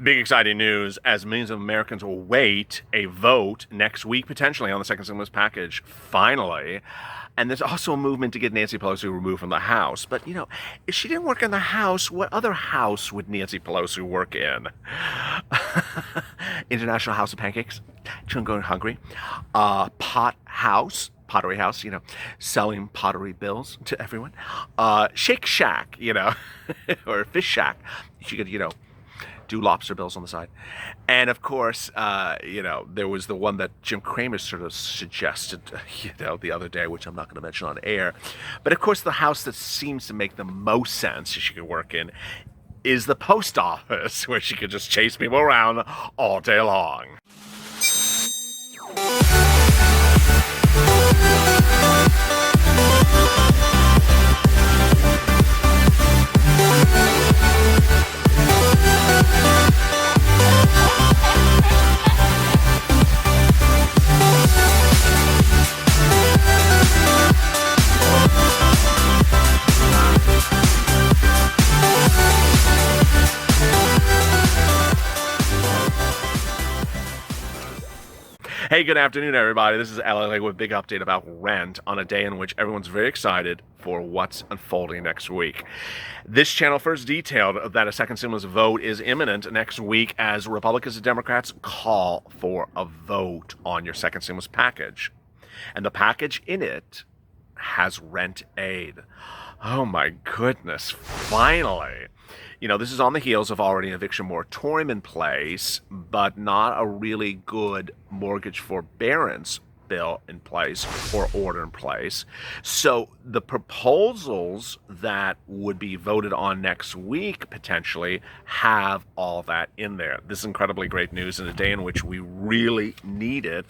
Big exciting news as millions of Americans will await a vote next week, potentially, on the second stimulus package, finally. And there's also a movement to get Nancy Pelosi removed from the House. But, if she didn't work in the House, what other house would Nancy Pelosi work in? International House of Pancakes? Children going hungry? Pottery house, selling pottery bills to everyone. Shake Shack, or Fish Shack. She could, do lobster bills on the side. And of course, there was the one that Jim Cramer sort of suggested, the other day, which I'm not going to mention on air. But of course, the house that seems to make the most sense she could work in is the post office, where she could just chase people around all day long. Hey, good afternoon, everybody. This is LALATE with a big update about rent on a day in which everyone's very excited for what's unfolding next week. This channel first detailed that a second stimulus vote is imminent next week as Republicans and Democrats call for a vote on your second stimulus package. And the package in it has rent aid. Oh my goodness, finally. This is on the heels of already an eviction moratorium in place, but not a really good mortgage forbearance bill in place or order in place. So the proposals that would be voted on next week potentially have all that in there. This is incredibly great news in a day in which we really need it.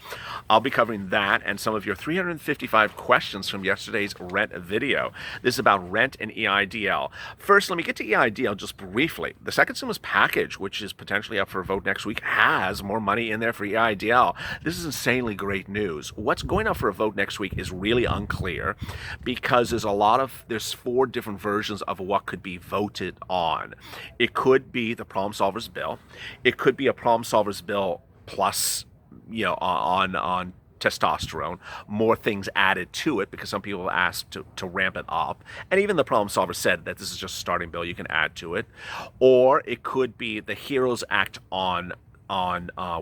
I'll be covering that and some of your 355 questions from yesterday's rent video. This is about rent and EIDL. First, let me get to EIDL just briefly. The second stimulus package, which is potentially up for a vote next week, has more money in there for EIDL. This is insanely great news. What's going on for a vote next week is really unclear because there's 4 different versions of what could be voted on. It could be the problem solvers bill. It could be a problem solvers bill plus, on testosterone, more things added to it because some people have asked to ramp it up. And even the problem solver said that this is just a starting bill you can add to it. Or it could be the HEROES Act on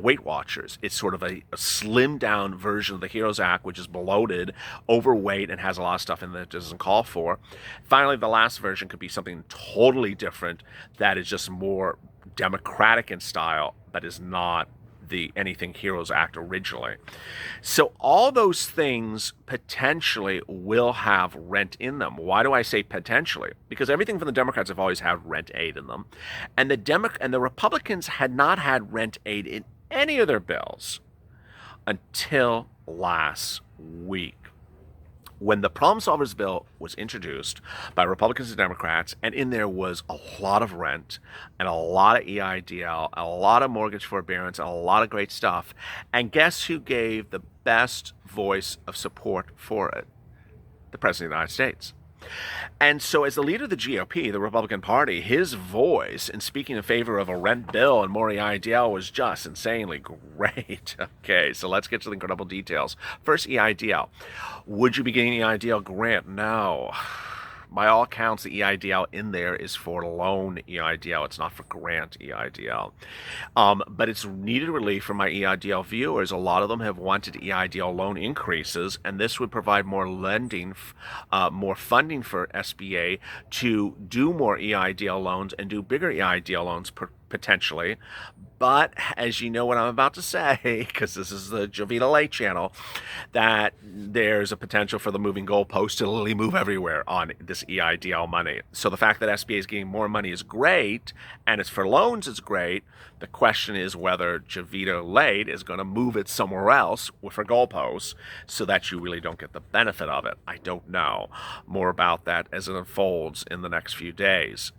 Weight Watchers. It's sort of a slimmed down version of the HEROES Act, which is bloated, overweight, and has a lot of stuff in there it doesn't call for. Finally, the last version could be something totally different that is just more democratic in style, but is not anything HEROES Act originally. So all those things potentially will have rent in them. Why do I say potentially? Because everything from the Democrats have always had rent aid in them. And the Republicans had not had rent aid in any of their bills until last week, when the problem solvers bill was introduced by Republicans and Democrats, and in there was a lot of rent and a lot of EIDL, a lot of mortgage forbearance, and a lot of great stuff. And guess who gave the best voice of support for it? The President of the United States. And so as the leader of the GOP, the Republican Party, his voice in speaking in favor of a rent bill and more EIDL was just insanely great. Okay, so let's get to the incredible details. First, EIDL. Would you be getting EIDL grant? No. By all accounts, the EIDL in there is for loan EIDL. It's not for grant EIDL. But it's needed relief for my EIDL viewers. A lot of them have wanted EIDL loan increases, and this would provide more lending, more funding for SBA to do more EIDL loans and do bigger EIDL loans potentially. But as you know what I'm about to say, because this is the LALATE channel, that there's a potential for the moving goalpost to literally move everywhere on this EIDL money. So the fact that SBA is getting more money is great, and it's for loans is great. The question is whether LALATE is going to move it somewhere else for goalposts so that you really don't get the benefit of it. I don't know. More about that as it unfolds in the next few days.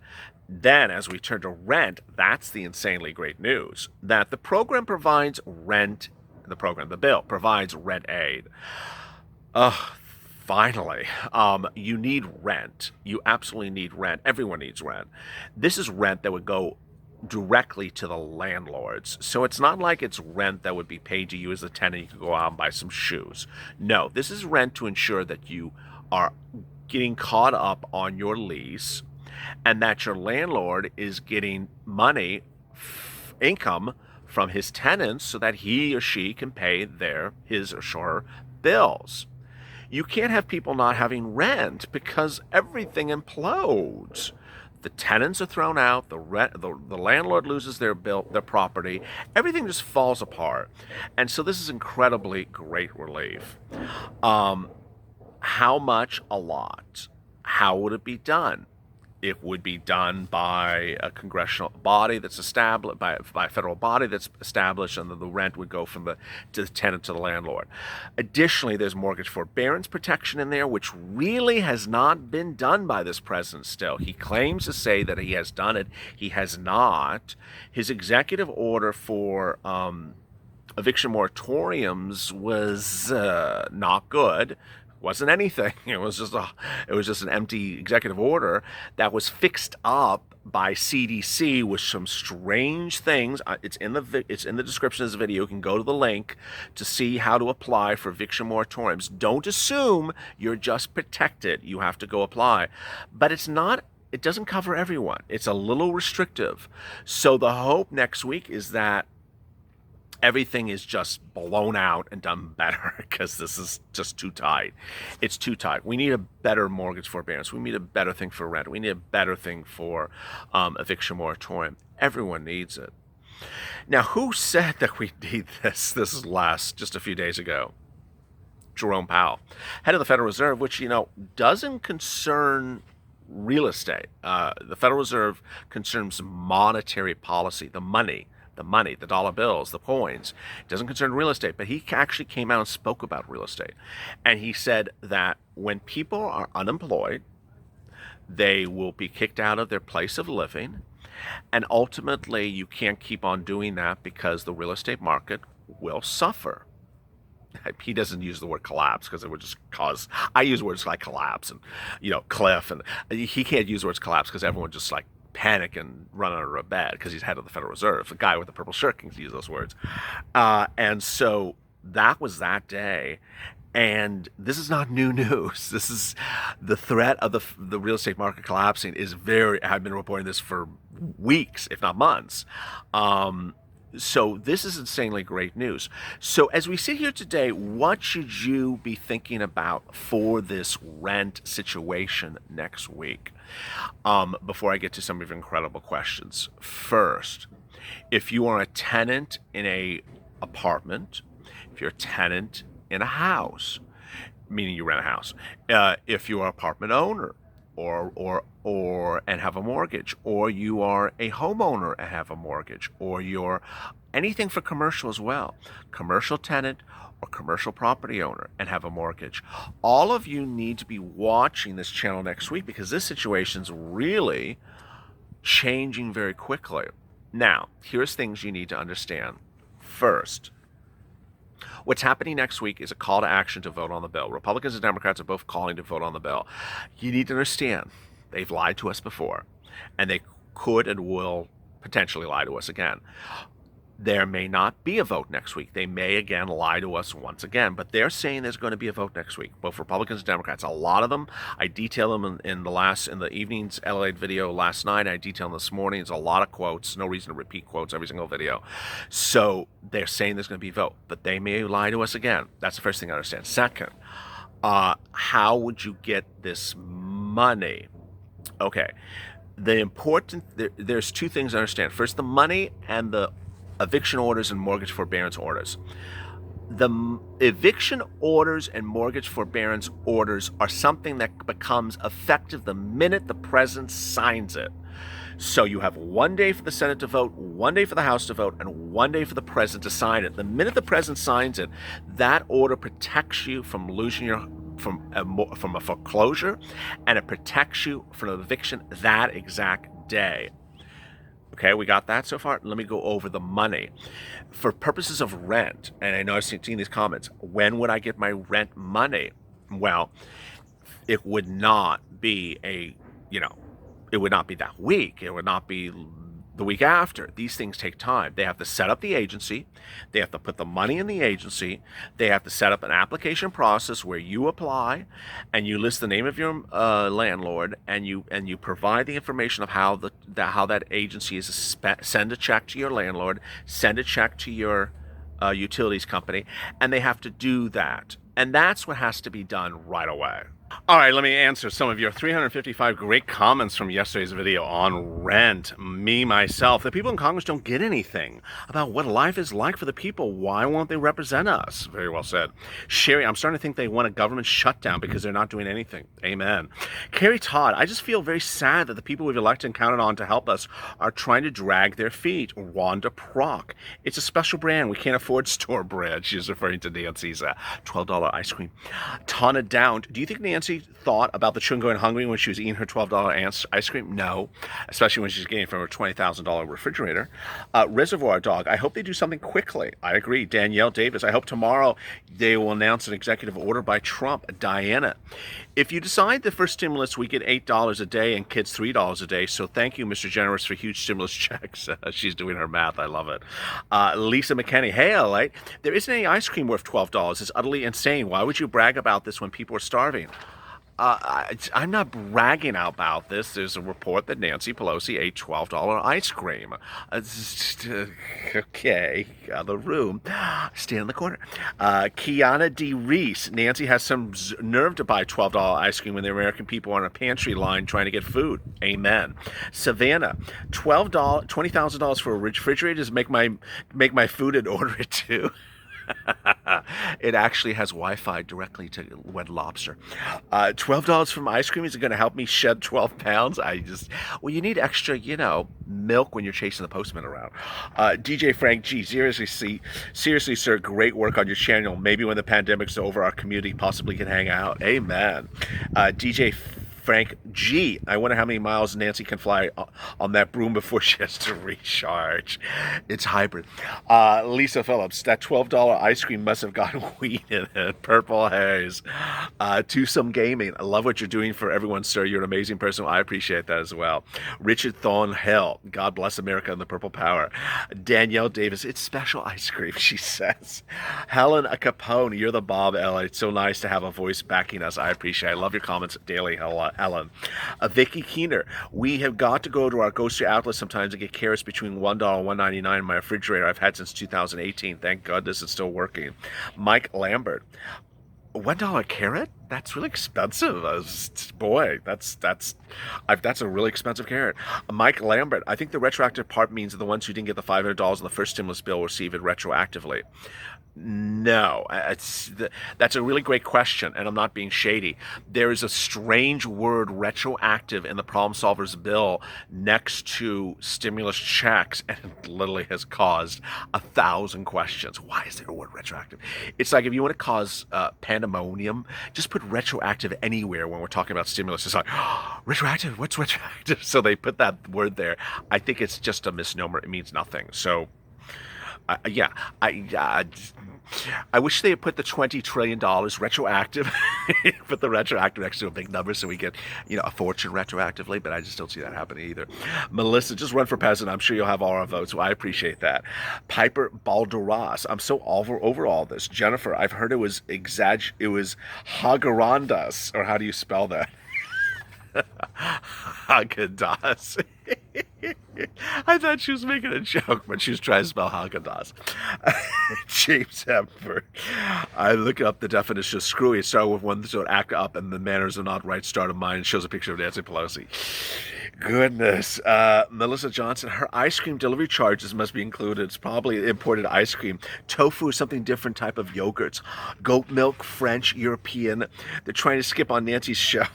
Then, as we turn to rent, that's the insanely great news, that the program provides rent, the bill provides rent aid. Finally, you need rent. You absolutely need rent. Everyone needs rent. This is rent that would go directly to the landlords. So it's not like it's rent that would be paid to you as a tenant. You could go out and buy some shoes. No, this is rent to ensure that you are getting caught up on your lease and that your landlord is getting money, income from his tenants so that he or she can pay his or her bills. You can't have people not having rent because everything implodes. The tenants are thrown out, the landlord loses their property, everything just falls apart. And so this is incredibly great relief. How much? A lot. How would it be done? It would be done by a congressional body that's established, by a federal body that's established, and then the rent would go from the tenant to the landlord. Additionally, there's mortgage forbearance protection in there, which really has not been done by this president still. He claims to say that he has done it. He has not. His executive order for eviction moratoriums was not good. Wasn't anything. It was just an empty executive order that was fixed up by CDC with some strange things. It's in the description of this video. You can go to the link to see how to apply for eviction moratoriums. Don't assume you're just protected. You have to go apply, but it's not. It doesn't cover everyone. It's a little restrictive. So the hope next week is that everything is just blown out and done better, because this is just too tight. It's too tight. We need a better mortgage forbearance. We need a better thing for rent. We need a better thing for eviction moratorium. Everyone needs it. Now, who said that we need this? This is just a few days ago. Jerome Powell, head of the Federal Reserve, which, doesn't concern real estate. The Federal Reserve concerns monetary policy, the money, the dollar bills, the coins. It doesn't concern real estate, but he actually came out and spoke about real estate. And he said that when people are unemployed, they will be kicked out of their place of living. And ultimately, you can't keep on doing that because the real estate market will suffer. He doesn't use the word collapse because it would just cause, I use words like collapse and, cliff. And he can't use words collapse because everyone just panic and run under a bed because he's head of the Federal Reserve. The guy with the purple shirt can use those words. And so that was that day. And this is not new news. This is the threat of the real estate market collapsing I've been reporting this for weeks, if not months. So this is insanely great news. So as we sit here today, what should you be thinking about for this rent situation next week? Before I get to some of your incredible questions. First, if you are a tenant in an apartment, if you're a tenant in a house, meaning you rent a house, if you are an apartment owner, or and have a mortgage, or you are a homeowner and have a mortgage, or you're anything for commercial as well, commercial tenant or commercial property owner and have a mortgage. All of you need to be watching this channel next week because this situation's really changing very quickly. Now, here's things you need to understand. First, what's happening next week is a call to action to vote on the bill. Republicans and Democrats are both calling to vote on the bill. You need to understand, they've lied to us before, and they could and will potentially lie to us again. There may not be a vote next week. They may again lie to us once again, but they're saying there's going to be a vote next week, both Republicans and Democrats. A lot of them, I detail them in the evening's LALATE video last night. I detail them this morning. There's a lot of quotes. No reason to repeat quotes every single video. So they're saying there's going to be a vote, but they may lie to us again. That's the first thing I understand. Second, how would you get this money? Okay, there's two things I understand. First, the money and the eviction orders and mortgage forbearance orders. The eviction orders and mortgage forbearance orders are something that becomes effective the minute the president signs it. So you have 1 day for the Senate to vote, 1 day for the House to vote, and 1 day for the president to sign it. The minute the president signs it, that order protects you from losing from a foreclosure, and it protects you from an eviction that exact day. Okay, we got that so far? Let me go over the money. For purposes of rent, and I know I've seen these comments, when would I get my rent money? Well, it would not be it would not be that week. It would not be the week after. These things take time. They have to set up the agency. They have to put the money in the agency. They have to set up an application process where you apply and you list the name of your landlord, and you provide the information of how that agency is send a check to your landlord, send a check to your utilities company, and they have to do that. And that's what has to be done right away. All right, let me answer some of your 355 great comments from yesterday's video on rent. Me, myself, the people in Congress don't get anything about what life is like for the people. Why won't they represent us? Very well said. Sherry, I'm starting to think they want a government shutdown because they're not doing anything. Amen. Carrie Todd, I just feel very sad that the people we've elected and counted on to help us are trying to drag their feet. Wanda Proc, it's a special brand. We can't afford store brand. She's referring to Nancy's $12 ice cream. Tana Down, do you think Nancy thought about the children going hungry when she was eating her $12 ice cream? No, especially when she's getting it from her $20,000 refrigerator. Reservoir Dog, I hope they do something quickly. I agree. Danielle Davis, I hope tomorrow they will announce an executive order by Trump. Diana, if you decide the first stimulus, we get $8 a day and kids $3 a day. So thank you, Mr. Generous, for huge stimulus checks. She's doing her math. I love it. Lisa McKenney, hey, LA, there isn't any ice cream worth $12. It's utterly insane. Why would you brag about this when people are starving? I'm not bragging about this. There's a report that Nancy Pelosi ate $12 ice cream. Okay, other room. Stand in the corner. Kiana D. Reese. Nancy has some nerve to buy $12 ice cream when the American people are on a pantry line trying to get food. Amen. Savannah, $20,000 for a refrigerator to make my food and order it too. It actually has Wi-Fi directly to Red Lobster. $12 from ice cream is going to help me shed 12 pounds. Well, you need extra, milk when you're chasing the postman around. DJ Frank G, seriously, sir, great work on your channel. Maybe when the pandemic's over, our community possibly can hang out. Amen. DJ Frank G, I wonder how many miles Nancy can fly on that broom before she has to recharge. It's hybrid. Lisa Phillips, that $12 ice cream must have got weed in it. Purple Haze. Twosome Gaming, I love what you're doing for everyone, sir. You're an amazing person. I appreciate that as well. Richard Thornhill, God bless America and the Purple Power. Danielle Davis, it's special ice cream, she says. Helen Capone, you're the Bob, Ella. It's so nice to have a voice backing us. I appreciate it. I love your comments daily, Helen. Vicky Keener, we have got to go to our grocery outlet sometimes and get carrots between $1 and $1.99 in my refrigerator. I've had since 2018. Thank goodness it's still working. Mike Lambert, $1 carrot? That's really expensive. Boy, that's a really expensive carrot. Mike Lambert, I think the retroactive part means that the ones who didn't get the $500 in the first stimulus bill will receive it retroactively. No, that's a really great question, and I'm not being shady. There is a strange word, retroactive, in the Problem Solvers bill next to stimulus checks, and it literally has caused 1,000 questions. Why is there a word retroactive? It's like if you want to cause pandemonium, just put retroactive anywhere when we're talking about stimulus. It's like, oh, retroactive, what's retroactive? So they put that word there. I think it's just a misnomer. It means nothing. So I wish they had put the $20 trillion retroactive, put the retroactive next to a big number so we get, a fortune retroactively, but I just don't see that happening either. Melissa, just run for president. I'm sure you'll have all our votes, so I appreciate that. Piper Balderas, I'm so over all this. Jennifer, I've heard it was Haagen-Dazs, or how do you spell that? Haagen-Dazs. I thought she was making a joke, but she was trying to spell Haagen-Dazs. James Hempford. I look up the definition of screwy. It started with one that would act up and the manners are not right start of mind. Shows a picture of Nancy Pelosi. Goodness. Melissa Johnson, her ice cream delivery charges must be included. It's probably imported ice cream. Tofu is something different type of yogurts. Goat milk, French, European. They're trying to skip on Nancy's show.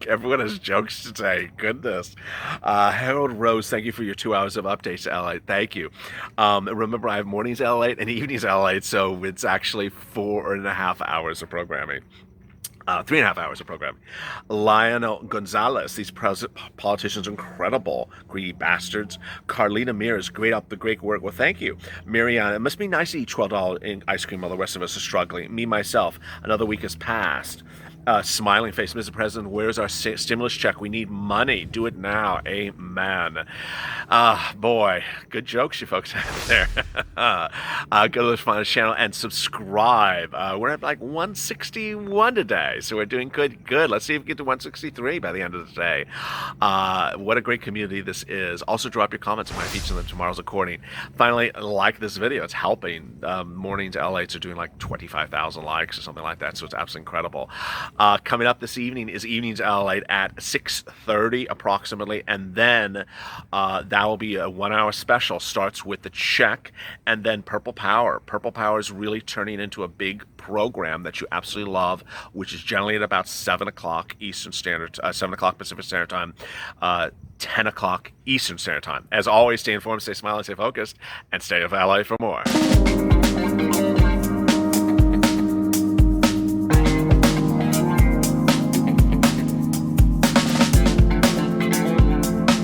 Everyone has jokes to say. Goodness. Harold Rose, thank you for your 2 hours of updates, LA. Thank you. Remember, I have mornings LA and evenings LA, so it's actually 4.5 hours of programming. 3.5 hours of programming. Lionel Gonzalez, these politicians are incredible. Greedy bastards. Carlina Mears, great work. Well, thank you. Mariana, it must be nice to eat $12 in ice cream while the rest of us are struggling. Me, myself, another week has passed. Smiling face, Mr. President, where's our stimulus check? We need money. Do it now. Amen. Boy, good jokes you folks have there. Go to the channel and subscribe. We're at like 161 today, so we're doing good. Let's see if we get to 163 by the end of the day. What a great community this is. Also, drop your comments. I might feature them tomorrow's recording. Finally, like this video. It's helping. Mornings LATEs are doing like 25,000 likes or something like that, so it's absolutely incredible. Coming up this evening is Evenings LATE at 6:30 approximately, and then that will be a 1-hour special. Starts with the check and then Purple Power. Purple Power is really turning into a big program that you absolutely love, which is generally at about 7 o'clock Eastern Standard, 7 o'clock Pacific Standard Time, 10 o'clock Eastern Standard Time. As always, stay informed, stay smiling, stay focused, and stay with LA for more.